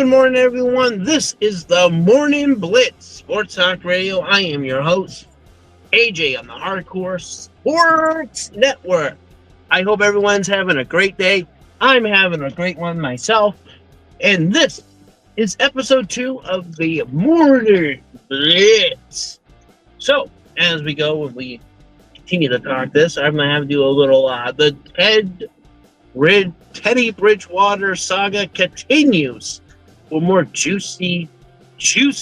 Good morning, everyone. This is the Morning Blitz Sports Talk Radio. I am your host, AJ, on the Hardcore Sports Network. I hope everyone's having a great day. I'm having a great one myself. And this is episode 2 of the Morning Blitz. So, as we go and we continue to talk this, I'm going to have to do a little, the Teddy Bridgewater saga continues for more juicy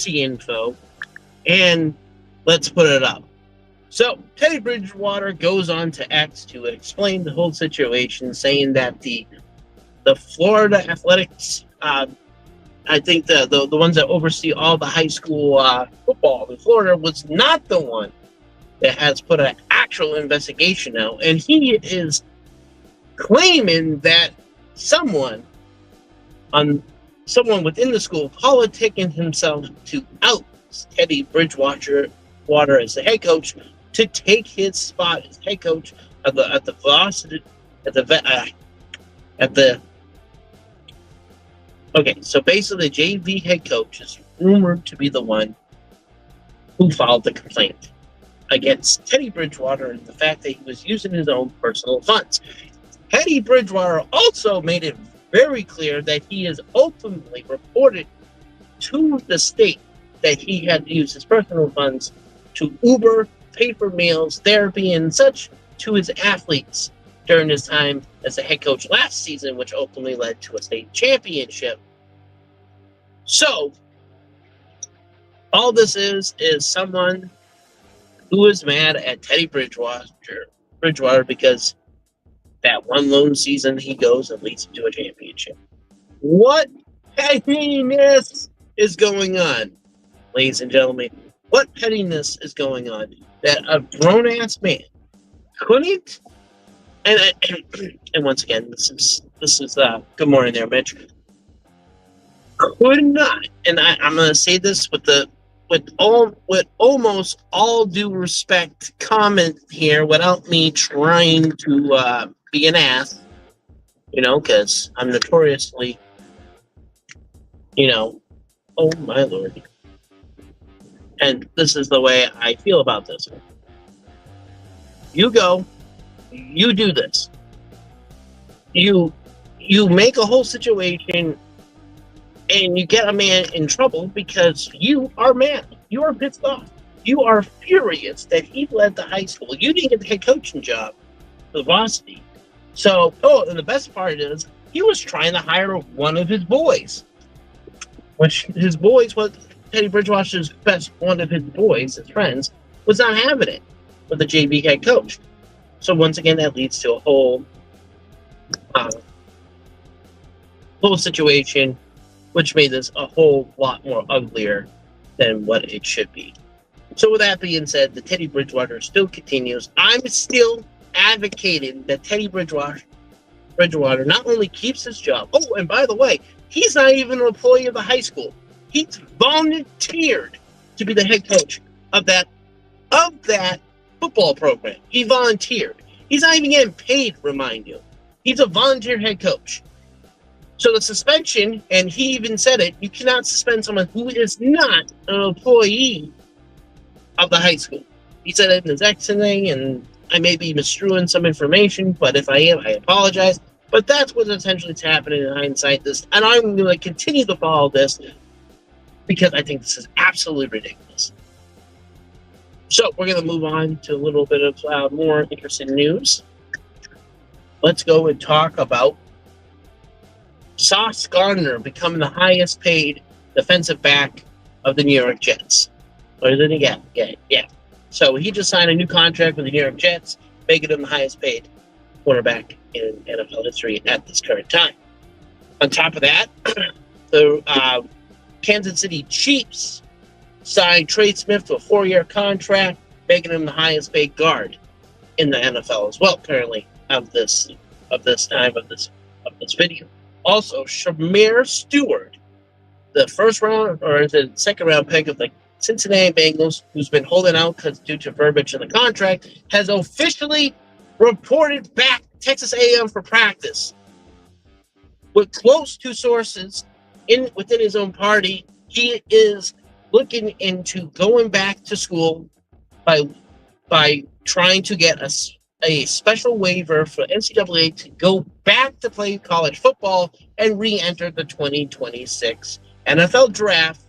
info. And let's put it up. So, Teddy Bridgewater goes on to X to explain the whole situation, saying that the Florida Athletics, I think the ones that oversee all the high school football in Florida, was not the one that has put an actual investigation out. And he is claiming that someone within the school politicking himself to out Teddy Bridgewater as the head coach to take his spot as head coach at the so basically the JV head coach is rumored to be the one who filed the complaint against Teddy Bridgewater and the fact that he was using his own personal funds. Teddy Bridgewater also made it very clear that he has ultimately reported to the state that he had to use his personal funds to Uber, pay for meals, therapy, and such to his athletes during his time as a head coach last season, which ultimately led to a state championship. So, all this is someone who is mad at Teddy Bridgewater because that one lone season he goes and leads him to a championship. What pettiness is going on, ladies and gentlemen? What pettiness is going on that a grown-ass man couldn't? And once again, this is good morning there, Mitch. Could not, and I'm going to say this with almost all due respect comment here, without me trying to be an ass, because I'm notoriously, oh my lord. And this is the way I feel about this. You go, you do this. You make a whole situation and you get a man in trouble because you are mad. You are pissed off. You are furious that he led the high school. You didn't get the head coaching job for the varsity. So, and the best part is, he was trying to hire one of his boys. Which his boys was Teddy Bridgewater's one of his boys, his friends, was not having it with the JV head coach. So once again, that leads to a whole situation, which made this a whole lot more uglier than what it should be. So with that being said, the Teddy Bridgewater still continues. I'm still advocating that Teddy Bridgewater not only keeps his job. Oh, and by the way, he's not even an employee of the high school. He's volunteered to be the head coach of that football program. He volunteered. He's not even getting paid, remind you. He's a volunteer head coach. So the suspension, and he even said it, you cannot suspend someone who is not an employee of the high school. He said it in his exit thing, and I may be misstruing some information, but if I am, I apologize. But that's what's essentially happening in hindsight. And I'm going to continue to follow this because I think this is absolutely ridiculous. So we're going to move on to a little bit of more interesting news. Let's go and talk about Sauce Gardner becoming the highest paid defensive back of the New York Jets. Or did he get? Yeah. So he just signed a new contract with the New York Jets, making him the highest paid quarterback in NFL history at this current time. On top of that, the Kansas City Chiefs signed Trey Smith to a 4-year contract, making him the highest paid guard in the NFL as well currently of this video. Also, Shamir Stewart, the second round pick of the Cincinnati Bengals, who's been holding out due to verbiage in the contract, has officially reported back Texas A&M for practice. With close to sources within his own party, he is looking into going back to school by trying to get a special waiver for NCAA to go back to play college football and re-enter the 2026 NFL draft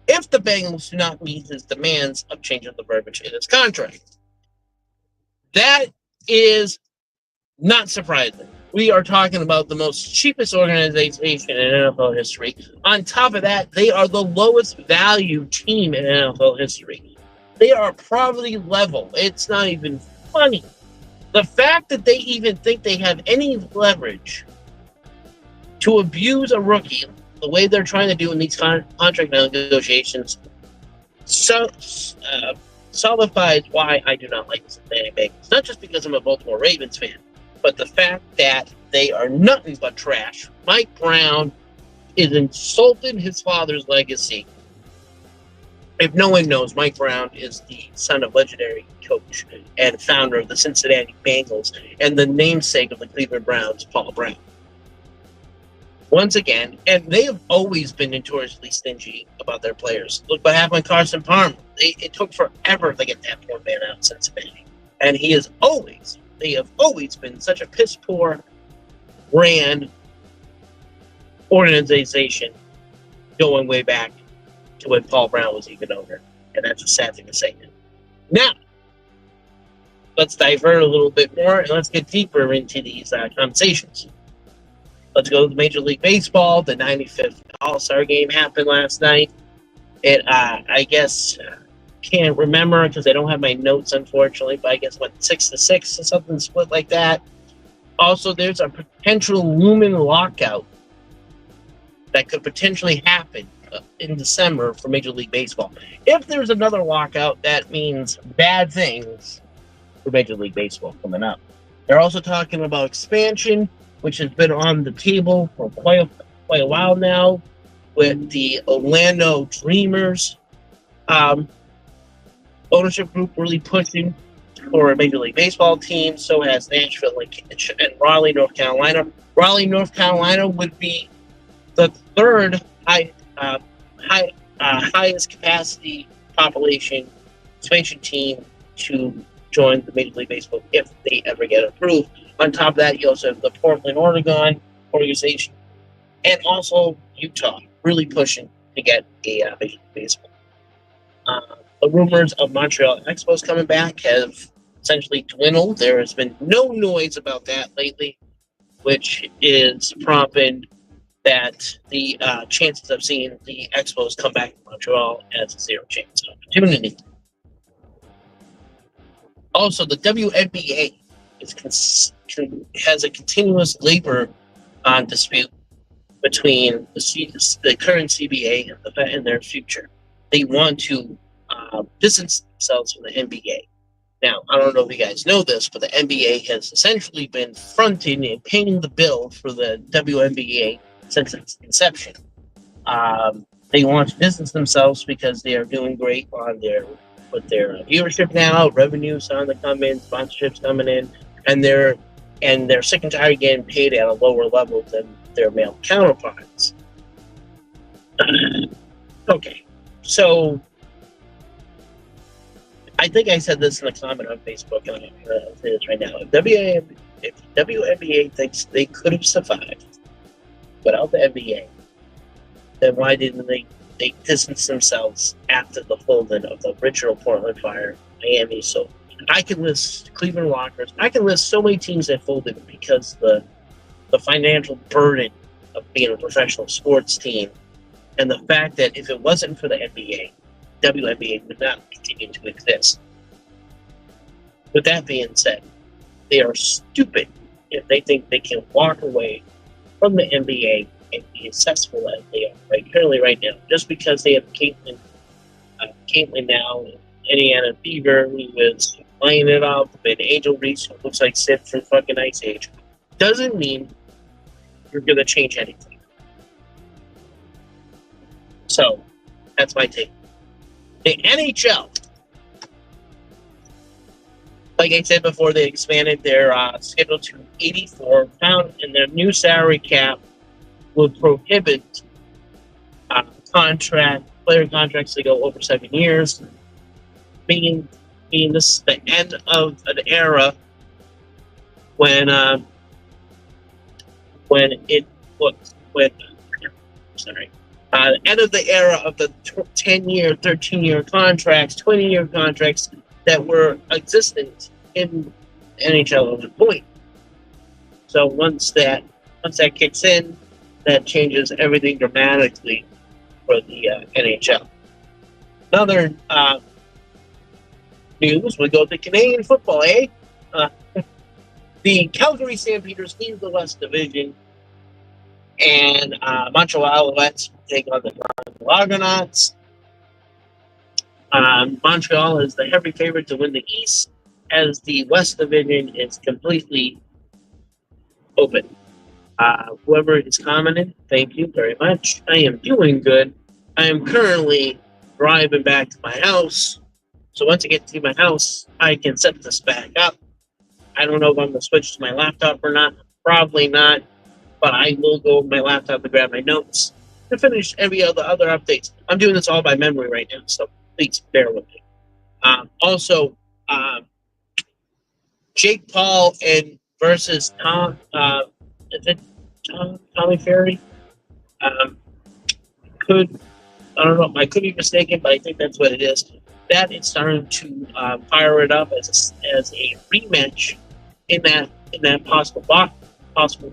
if the Bengals do not meet his demands of changing the verbiage in his contract. That is not surprising. We are talking about the most cheapest organization in NFL history. On top of that, they are the lowest value team in NFL history. They are poverty level. It's not even funny. The fact that they even think they have any leverage to abuse a rookie the way they're trying to do in these contract negotiations solidifies why I do not like the Cincinnati Bengals. Not just because I'm a Baltimore Ravens fan, but the fact that they are nothing but trash. Mike Brown is insulting his father's legacy. If no one knows, Mike Brown is the son of legendary coach and founder of the Cincinnati Bengals and the namesake of the Cleveland Browns, Paul Brown. Once again, and they have always been notoriously stingy about their players. Look what happened with Carson Palmer. It took forever to get that poor man out of Cincinnati. And they have always been such a piss-poor ran organization going way back to when Paul Brown was even owner. And that's a sad thing to say. Now, let's divert a little bit more and let's get deeper into these conversations. Let's go to Major League Baseball. The 95th All-Star Game happened last night. I guess, can't remember because I don't have my notes, unfortunately, but I guess, 6-6 or something split like that. Also, there's a potential looming lockout that could potentially happen in December for Major League Baseball. If there's another lockout, that means bad things for Major League Baseball coming up. They're also talking about expansion, which has been on the table for quite a while now, with the Orlando Dreamers ownership group really pushing for a Major League Baseball team. So has Nashville and Raleigh, North Carolina. Raleigh, North Carolina would be the third highest capacity population expansion team to join the Major League Baseball if they ever get approved. On top of that, you also have the Portland, Oregon organization, and also Utah really pushing to get a Major League Baseball. The rumors of Montreal Expos coming back have essentially dwindled. There has been no noise about that lately, which is prompting that the chances of seeing the Expos come back to Montreal as a zero chance opportunity. Also, the WNBA has a continuous labor dispute between the current CBA and their future. They want to distance themselves from the NBA. Now, I don't know if you guys know this, but the NBA has essentially been fronting and paying the bill for the WNBA since its inception. They want to distance themselves because they are doing great with their viewership now, revenues on the come in, sponsorships coming in, and they're sick and tired of getting paid at a lower level than their male counterparts. Okay, so I think I said this in a comment on Facebook, and I'm going to say this right now. If WNBA thinks they could have survived without the NBA, then why didn't they distance themselves after the folding of the original Portland Fire, Miami? So I can list Cleveland Rockers. I can list so many teams that folded because the financial burden of being a professional sports team, and the fact that if it wasn't for the NBA, WNBA would not continue to exist. With that being said, they are stupid if they think they can walk away from the NBA and be successful as they are currently right now, just because they have Caitlin now, Indiana Fever, who is playing it up, and Angel Reese, who looks like Sid from fucking Ice Age, doesn't mean you're going to change anything. So, that's my take. The NHL, like I said before, they expanded their schedule to 84, found in their new salary cap will prohibit player contracts to go over 7 years, meaning this is the end of an era when it was when sorry. End of the era of the 10-year, 13-year contracts, 20-year contracts that were existent in NHL at the point. So once that kicks in, that changes everything dramatically for the NHL. Another news, we go to Canadian football, eh? The Calgary Stampeders leave the West Division, and Montreal Alouettes take on the Argonauts. Montreal is the heavy favorite to win the East, as the West Division is completely open. Whoever is commenting, thank you very much. I am doing good. I am currently driving back to my house. So once I get to my house, I can set this back up. I don't know if I'm going to switch to my laptop or not. Probably not. But I will go with my laptop and grab my notes to finish every other updates. I'm doing this all by memory right now, so please bear with me. Also, Jake Paul versus Tom. Is it Tommy Ferry? I don't know. I could be mistaken, but I think that's what it is. That is starting to fire it up as a rematch in that possible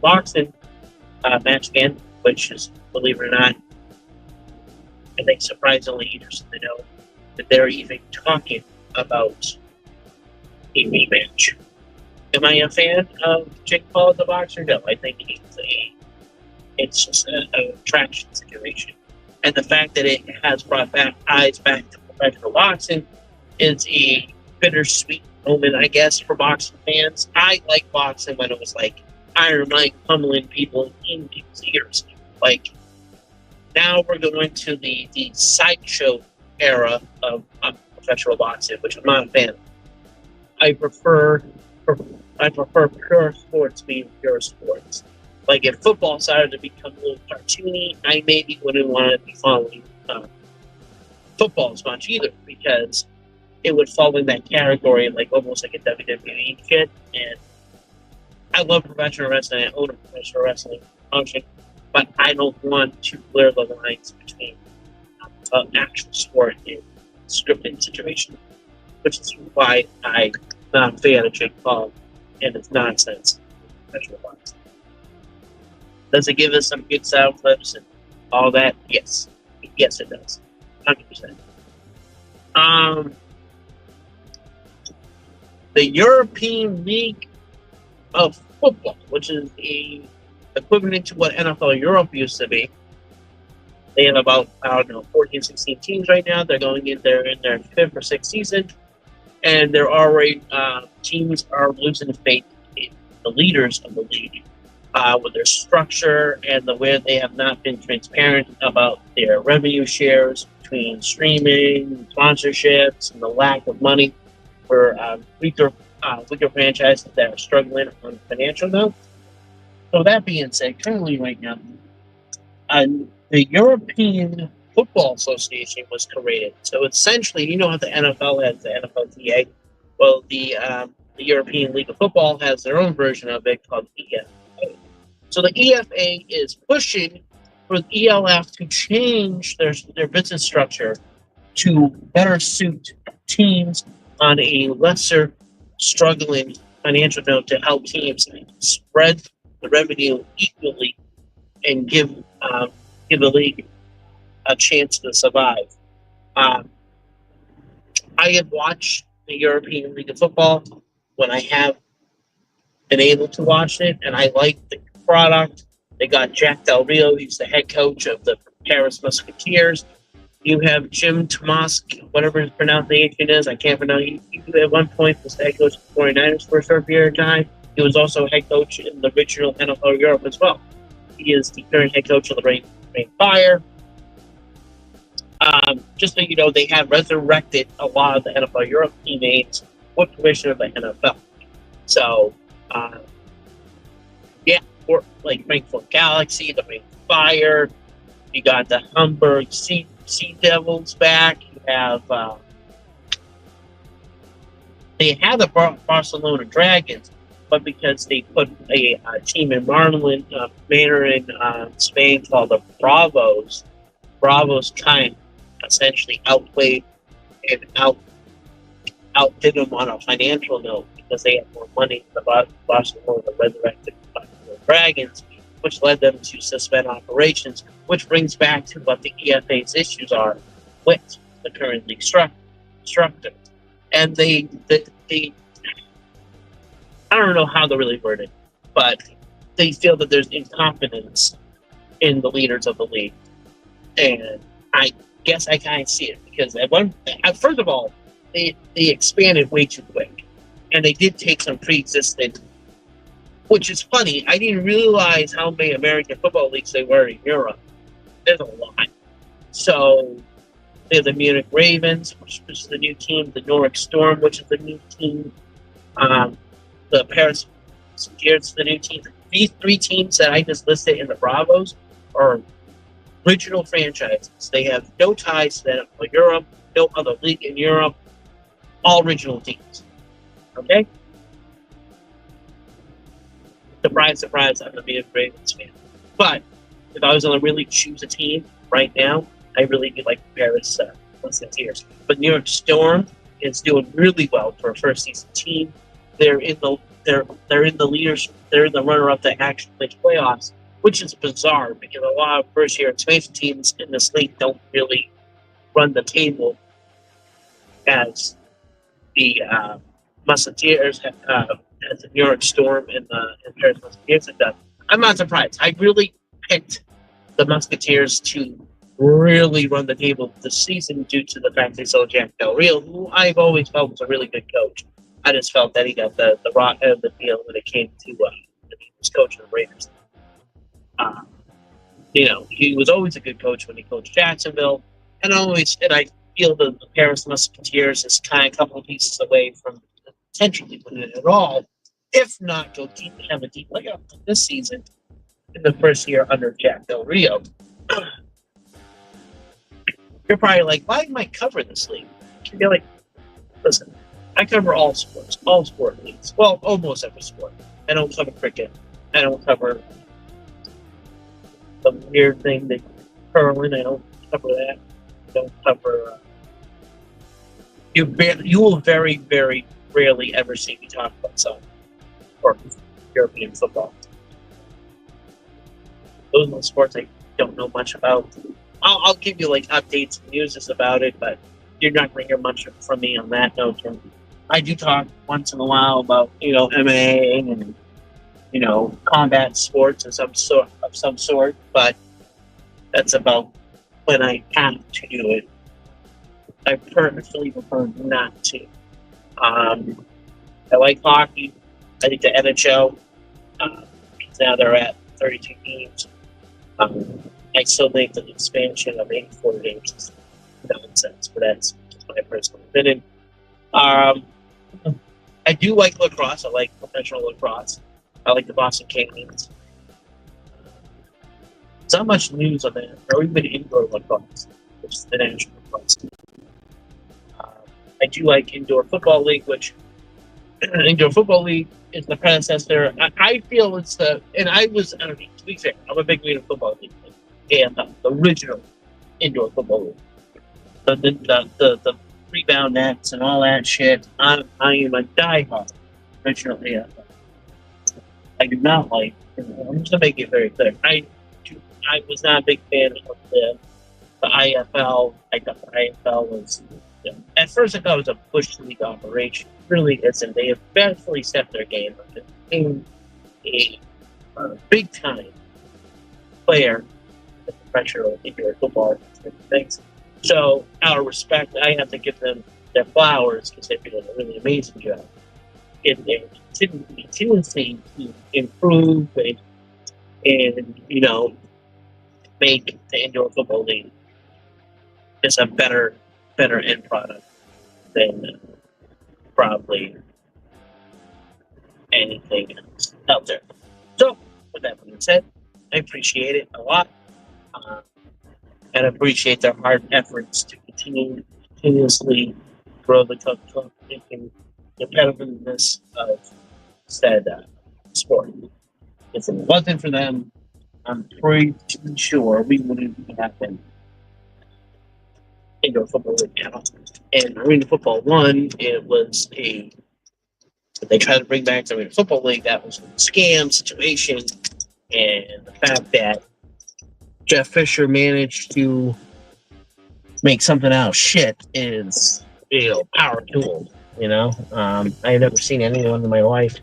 boxing match again, which is, believe it or not, I think surprisingly interesting to know that they're even talking about a rematch. Am I a fan of Jake Paul as a boxer? No, I think it's just an attraction situation. And the fact that it has brought eyes back to professional boxing is a bittersweet moment, I guess, for boxing fans. I like boxing when it was like Iron Mike pummeling people in people's ears. Like, now we're going to the sideshow era of professional boxing, which I'm not a fan of. I prefer pure sports being pure sports. Like, if football started to become a little cartoony, I maybe wouldn't want to be following football as much either, because it would fall in that category, like almost like a WWE shit. And I love professional wrestling. I own a professional wrestling function, but I don't want to blur the lines between actual sport and scripted situation, which is why I'm not a fan of Jake Paul and his nonsense in professional boxing. Does it give us some good sound clips and all that? Yes. Yes, it does. 100%. The European League of Football, which is equivalent to what NFL Europe used to be. They have about, 14, 16 teams right now. They're going in there in their 5th or 6th season. And they're already, teams are losing faith in the leaders of the league with their structure and the way they have not been transparent about their revenue shares between streaming, sponsorships, and the lack of money for weaker franchises that are struggling on financial note. So that being said, currently right now, the European Football Association was created. So essentially, you know how the NFL has the NFLPA? Well, the European League of Football has their own version of it called EFA. So the EFA is pushing for the ELF to change their business structure to better suit teams on a lesser struggling financial note, to help teams spread the revenue equally and give the league a chance to survive. I have watched the European League of Football when I have been able to watch it, and I like the product. They got Jack Del Rio, he's the head coach of the Paris Musketeers. You have Jim Tomask, whatever his pronunciation is, I can't pronounce. He at one point was the head coach of the 49ers for a short period of time. He was also head coach in the original NFL Europe as well. He is the current head coach of the Rain Fire. Just so you know, they have resurrected a lot of the NFL Europe teammates with permission of the NFL. So, or like Frankfurt Galaxy, the Rain Fire, You got the Hamburg Sea Devils back. You have they had the Barcelona Dragons, but because they put a team in Manor in Spain called the Bravos, kind of essentially outplayed and outdid them on a financial note because they had more money than the Barcelona resurrected Dragons, which led them to suspend operations, which brings back to what the EFA's issues are with the current league structure. And they I don't know how to really word it, but they feel that there's incompetence in the leaders of the league. And I guess I kind of see it because first of all, they expanded way too quick. And they did take some pre-existing, which is funny. I didn't realize how many American football leagues there were in Europe. There's a lot. So there's the Munich Ravens, which is the new team, the Norwich Storm, which is the new team, the Paris Saint-Germain, the new team. These three teams that I just listed in the Bravos are original franchises. They have no ties to them for Europe, no other league in Europe, all original teams. Okay? Surprise, surprise, I'm a big Ravens fan. But if I was going to really choose a team right now, I really do like Paris Musketeers. But New York Storm is doing really well for a first season team. They're in the leadership. They're in the runner-up to actually make playoffs, which is bizarre because a lot of first-year expansion teams in this league don't really run the table as the Musketeers, as the New York Storm and the Paris Musketeers have done. I'm not surprised. I really picked the Musketeers to really run the table this season due to the fact they sold Jack Del Rio, who I've always felt was a really good coach. I just felt that he got the raw end of the deal when it came to he was coaching the Raiders. He was always a good coach when he coached Jacksonville, and I feel that the Paris Musketeers is kind of a couple of pieces away from potentially winning it all, if not go deep and have a deep layoff this season in the first year under Jack Del Rio. You're probably like, why am I covering this league? You're like, listen, I cover all sports, all sport leagues. Well, almost every sport. I don't cover cricket. I don't cover the weird thing that curling. I don't cover that. I don't cover. You will very, very rarely ever see me talk about soccer or European football. Those are the sports I don't know much about. I'll give you like updates and news about it, but you're not going to hear much from me on that note. I do talk once in a while about MMA and combat sports of some sort, but that's about when I have to do it. I personally prefer not to. I like hockey. I think the NHL. Now they're at 32 teams. I still think that the expansion of 84 games is nonsense, but that's just my personal opinion. I do like lacrosse. I like professional lacrosse. I like the Boston Cannons. There's not much news on that, or even indoor lacrosse, which is the national lacrosse. I do like indoor football league, which indoor football league is the predecessor. I feel it's to be fair, I'm a big fan of football league. And the original indoor football league. The rebound nets and all that shit. I am a diehard original AFL. I do not like. I'm just gonna make it very clear. I was not a big fan of the IFL. I thought the IFL was. At first, I thought it was a bush league operation. It really isn't. They eventually stepped their game up and became a big time player. Professional indoor football things. So, out of respect, I have to give them their flowers because they're doing a really amazing job. And they're continuously to improve and make the indoor football league just a better end product than probably anything else out there. So, with that being said, I appreciate it a lot. and appreciate their hard efforts to continuously grow the competitiveness of said sport. If it wasn't for them, I'm pretty sure we wouldn't have been indoor football right now. And Arena Football 1, it was a they tried to bring back the Arena Football League. That was a scam situation, and the fact that Jeff Fisher managed to make something out of shit is, power to him. I had never seen anyone in my life,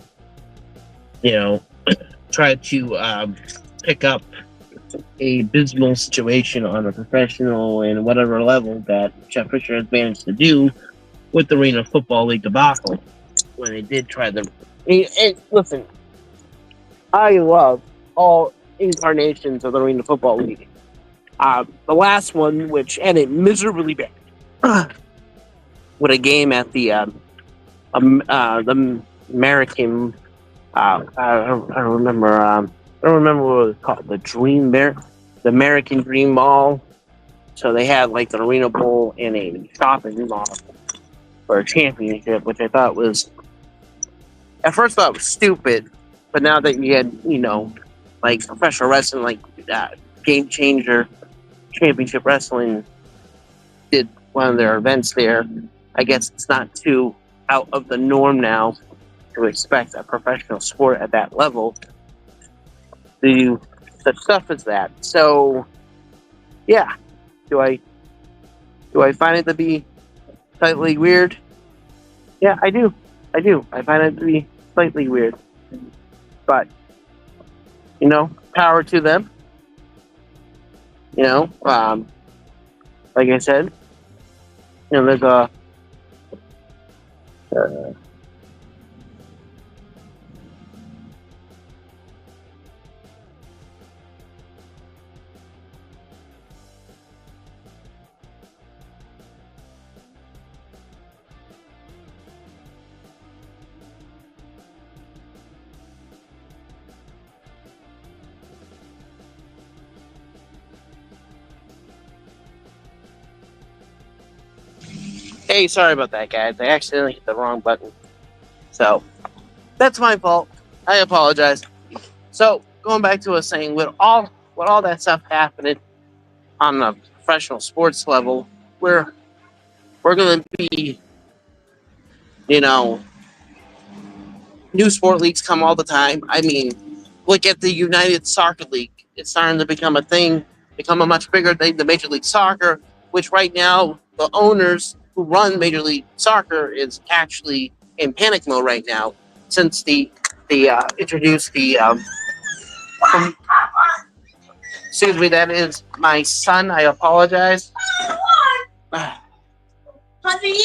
try to pick up a abysmal situation on a professional and whatever level that Jeff Fisher has managed to do with the Arena Football League debacle when they did try to. Listen, I love all incarnations of the Arena Football League. The last one, which ended miserably bad, with a game at the American. I don't remember. I don't remember what it was called. The American Dream Mall. So they had like the Arena Bowl in a shopping mall for a championship, which I thought was, at first I thought it was stupid, but now that you had, like professional wrestling, like Game Changer Championship Wrestling did one of their events there, I guess it's not too out of the norm now to expect a professional sport at that level to do such stuff as that. So, yeah, do I find it to be slightly weird? Yeah, I do. I find it to be slightly weird, but power to them. Like I said, there's a. Hey, sorry about that, guys. I accidentally hit the wrong button. So, that's my fault. I apologize. So, going back to what I was saying, with all that stuff happening on a professional sports level, we're going to be, new sport leagues come all the time. I mean, look at the United Soccer League. It's starting to become a thing, become a much bigger thing than Major League Soccer, which right now the owners who run Major League Soccer is actually in panic mode right now since they introduced the excuse me, that is my son. I apologize. Honey?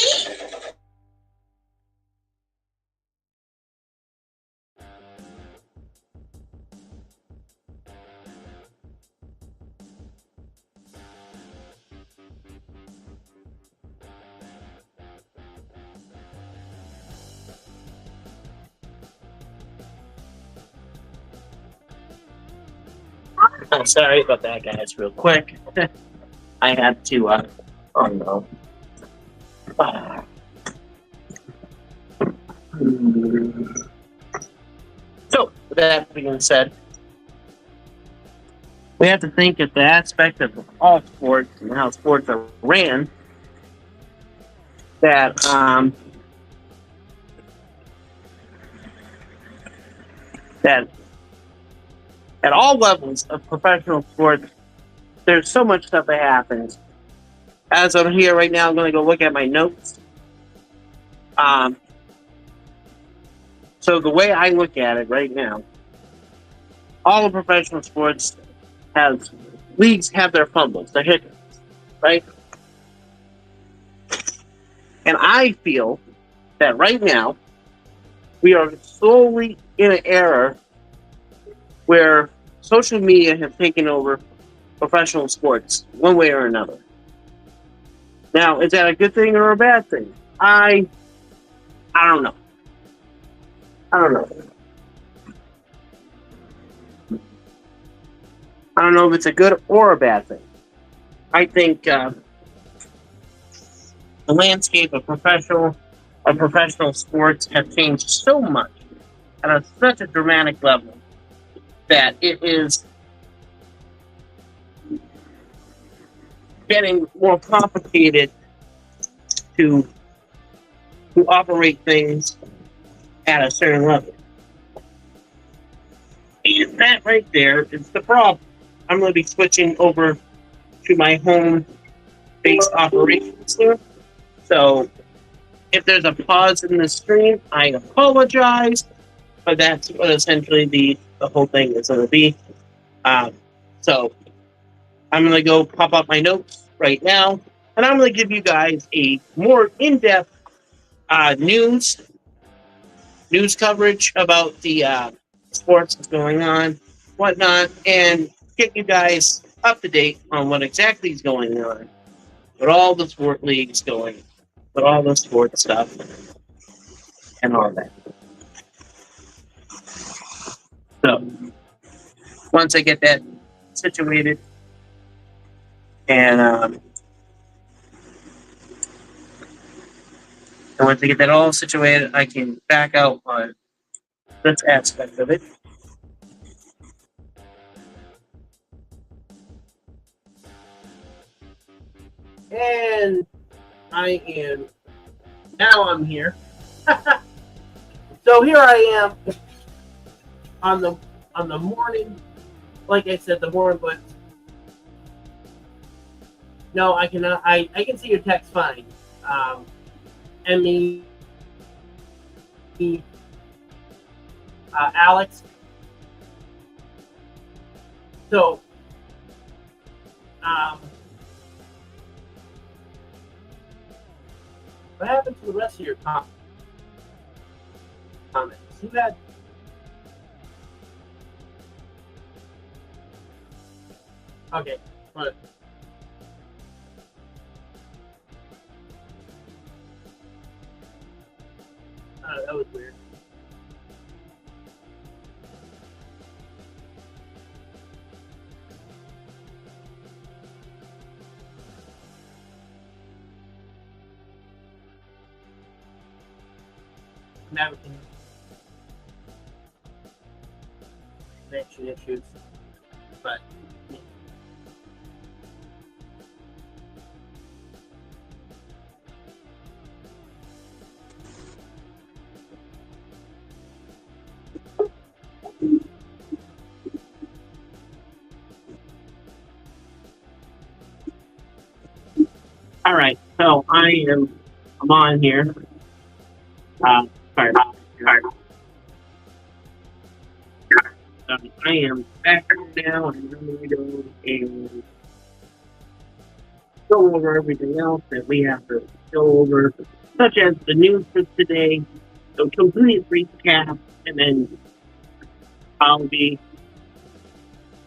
I'm sorry about that, guys. Real quick, I had to. Oh no. So, with that being said, we have to think of the aspect of all sports and how sports are ran. That that at all levels of professional sports, there's so much stuff that happens. As I'm here right now, I'm going to go look at my notes. So the way I look at it right now, all the professional sports leagues have their fumbles, their hiccups, right? And I feel that right now, we are slowly in an era where social media have taken over professional sports one way or another. Now, is that a good thing or a bad thing? I don't know. I don't know if it's a good or a bad thing. I think the landscape of professional sports have changed so much at such a dramatic level that it is getting more complicated to operate things at a certain level. And that right there is the problem. I'm going to be switching over to my home-based operations here. So if there's a pause in the stream, I apologize, but that's what essentially the whole thing is going to be. So I'm going to go pop up my notes right now, and I'm going to give you guys a more in-depth news coverage about the sports that's going on, whatnot, and get you guys up to date on what exactly is going on, with all the sport leagues going, with all the sports stuff, and all that. So, once I get that situated, and once I get that all situated, I can back out on this aspect of it. And now I'm here. So here I am on the morning, like I said, the morning Blitz. No, I cannot. I can see your text fine. Emmy, Alex. So, what happened to the rest of your comments? You had. Okay, but. That was weird. I'm having connection issues, but. All right, so I'm on here. Sorry. I am back now, and I'm going to go and go over everything else that we have to go over, such as the news for today, so complete recap, and then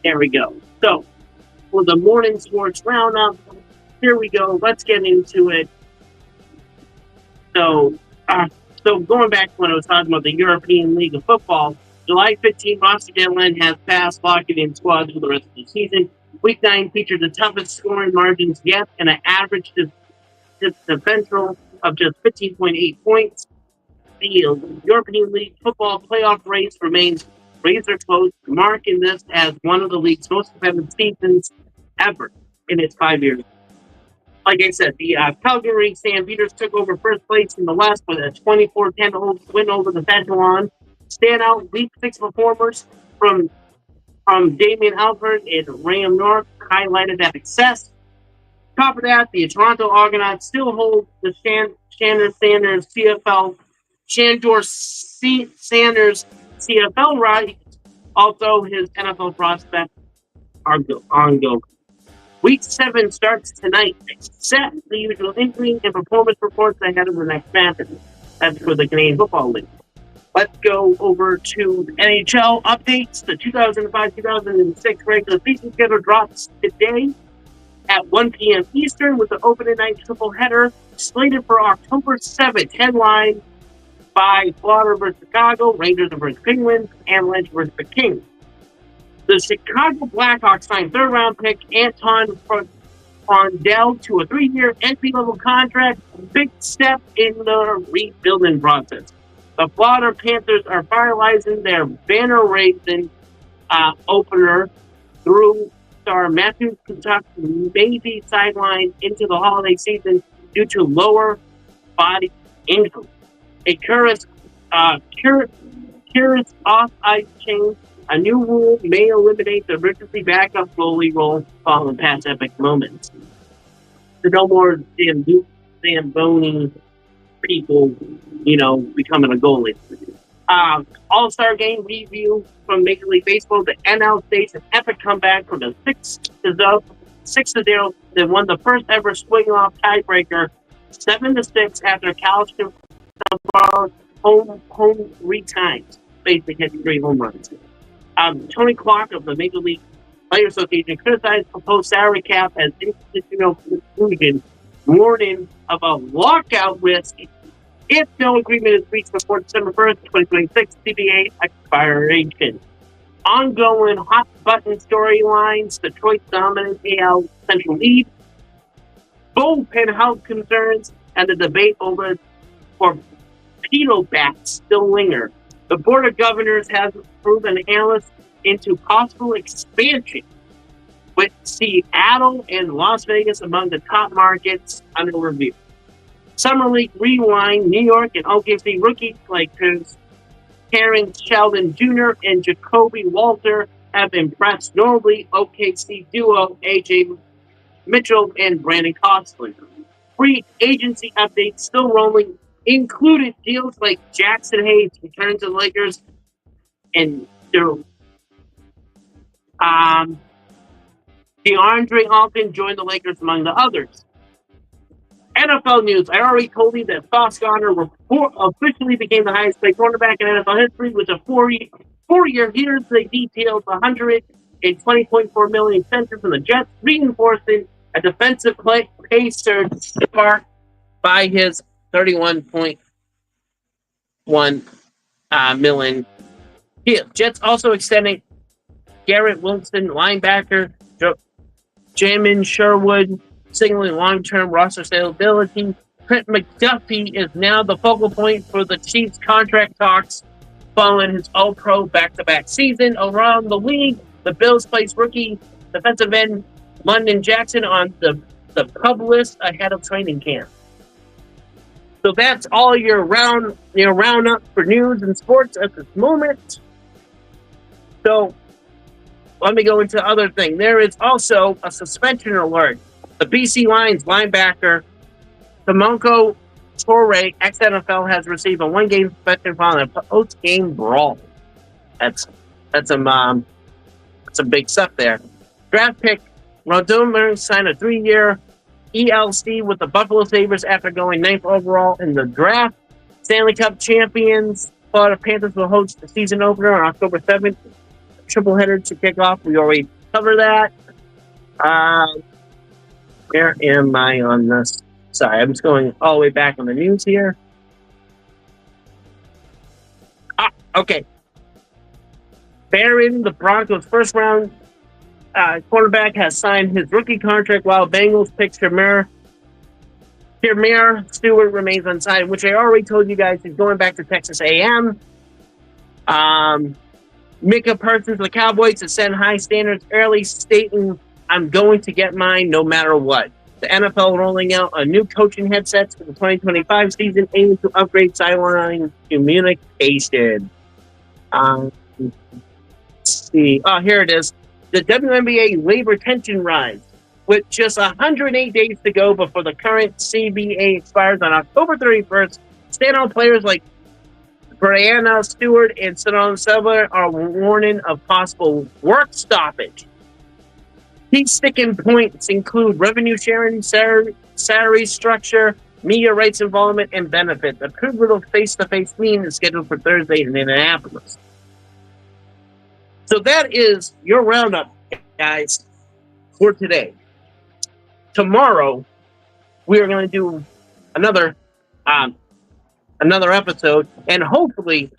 there we go. So, for the morning sports roundup, here we go. Let's get into it. So going back to when I was talking about the European League of Football, July 15, roster deadline has passed, locking in squads for the rest of the season. Week 9 featured the toughest scoring margins yet and an average differential of just 15.8 points. The European League football playoff race remains razor close, marking this as one of the league's most competitive seasons ever in its 5 years. Like I said, the Calgary Stampeders took over first place in the West with a 24-10 win over the Echelon. Standout Week 6 performers from Damien Alford and Ram North highlighted that success. Top of that, the Toronto Argonauts still hold the Shandor Sanders CFL right. Also, his NFL prospects are ongoing. Week 7 starts tonight. Set the usual injury and performance reports ahead of the next match. That's for the Canadian Football League. Let's go over to NHL updates. The 2005-2006 regular season schedule drops today at 1 p.m. Eastern with the opening night triple header slated for October 7th. Headlined by Florida versus Chicago, Rangers versus Penguins, Avalanche versus the Kings. The Chicago Blackhawks signed third-round pick Anton on Dell to a 3-year entry-level contract, big step in the rebuilding process. The Florida Panthers are finalizing their banner-raising opener through star Matthew Tkachuk may be sidelined into the holiday season due to lower body injury. A curious off-ice change. A new rule may eliminate the emergency backup goalie role following past epic moments. So no more Zamboni people, becoming a goalie. All-Star Game review from Major League Baseball. The NL staged an epic comeback from the 6-0. They won the first ever swing-off tiebreaker, 7-6 after Calhoun home 3 times, basically hitting 3 home runs. Tony Clark of the Major League Players Association criticized the proposed salary cap as institutional conclusion, warning of a lockout risk if no agreement is reached before December 1st, 2026, CBA expiration. Ongoing hot-button storylines, Detroit's dominant AL Central lead, bullpen health concerns, and the debate over torpedo bats still linger. The Board of Governors has approved an analyst into possible expansion, with Seattle and Las Vegas among the top markets under review. Summer League Rewind, New York and OKC rookie players Karen Sheldon Jr. and Jacoby Walter have impressed notably OKC duo AJ Mitchell and Brandon Costner. Free agency updates still rolling, included deals like Jackson Hayes returns to the Lakers and DeAndre Alton joined the Lakers among the others. NFL news. I already told you that Sauce Gardner officially became the highest paid cornerback in NFL history with a 4-year years. They detailed $120.4 million incentive from the Jets, reinforcing a defensive pay surge sparked by his $31.1 million deal. Jets also extending Garrett Wilson, linebacker, Jamin Sherwood, signaling long-term roster stability. Trent McDuffie is now the focal point for the Chiefs' contract talks following his All-Pro back-to-back season. Around the league, the Bills placed rookie defensive end London Jackson on the PUP list ahead of training camp. So that's all your roundup for news and sports at this moment. So let me go into other thing. There is also a suspension alert. The BC Lions linebacker Tamonko Torre, ex-NFL, has received a 1-game suspension following a post-game brawl. That's some big stuff there. Draft pick Rodomer signed a 3-year ELC with the Buffalo Sabres after going 9th overall in the draft. Stanley Cup champions Florida Panthers will host the season opener on October 7th. Triple header to kick off. We already covered that. Where am I on this? Sorry, I'm just going all the way back on the news here. Okay. Barron, the Broncos' first-round quarterback, has signed his rookie contract while Bengals pick Shamir Stewart remains unsigned, which I already told you guys is going back to Texas A&M. Micah Parsons, the Cowboys, has set high standards early, stating, "I'm going to get mine no matter what." The NFL rolling out a new coaching headsets for the 2025 season, aiming to upgrade sideline communication. Let's see. Oh, here it is. The WNBA labor tension rise. With just 108 days to go before the current CBA expires on October 31st, standout players like Brianna Stewart and Simone Silva are warning of possible work stoppage. Key sticking points include revenue sharing, salary structure, media rights involvement, and benefits. A pivotal face-to-face meeting is scheduled for Thursday in Indianapolis. So that is your roundup, guys, for today. Tomorrow, we are going to do another episode, and hopefully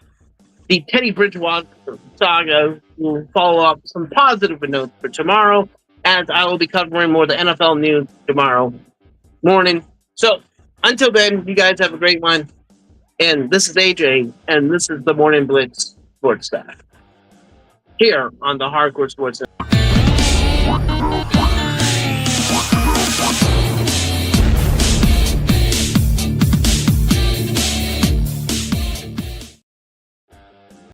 the Teddy Bridgewater saga will follow up some positive notes for tomorrow. as I will be covering more of the NFL news tomorrow morning. So until then, you guys have a great one. And this is AJ, and this is the Morning Blitz Sports Staff here on the Hardcore Sports